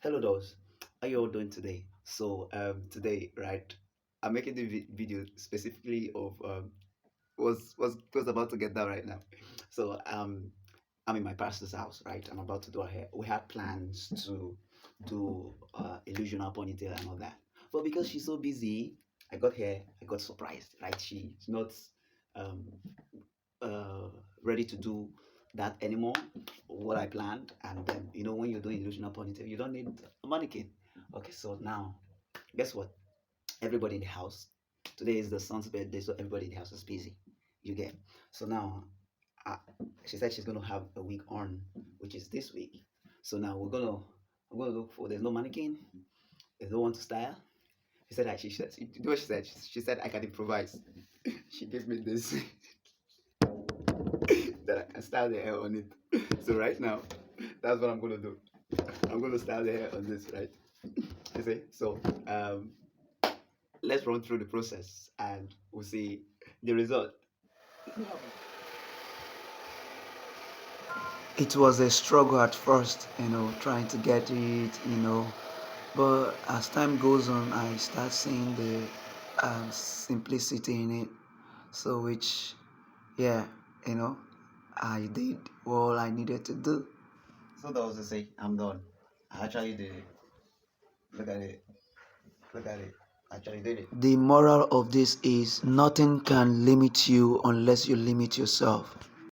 Hello, those. How you all doing today? Today, right, I'm making the video specifically of was about to get down right now. So I'm in my pastor's house, right? I'm about to do her hair. We had plans to do illusional ponytail and all that, but because she's so busy, I got here. I got surprised, right? She's not um uh, ready to do that anymore, what I planned. And then, when you're doing illusional ponytail, you don't need a mannequin. Okay, so now, guess what? Everybody in the house, today is the son's birthday, so everybody in the house is busy. You get. So now, uh, she said she's going to have a week on, which is this week. So now I'm going to look for, there's no mannequin, there's no one to style. She said, you know what she said? She said, I can improvise. She gave me this. That I can style the hair on it. So right now, that's what I'm gonna do. I'm gonna style the hair on this, right? You see? So let's run through the process and we'll see the result. It was a struggle at first, trying to get it. But as time goes on, I start seeing the simplicity in it. So, which, yeah, you know, I did all I needed to do. So that was to say, I'm done. I actually did it. Look at it. Look at it. I actually did it. The moral of this is nothing can limit you unless you limit yourself.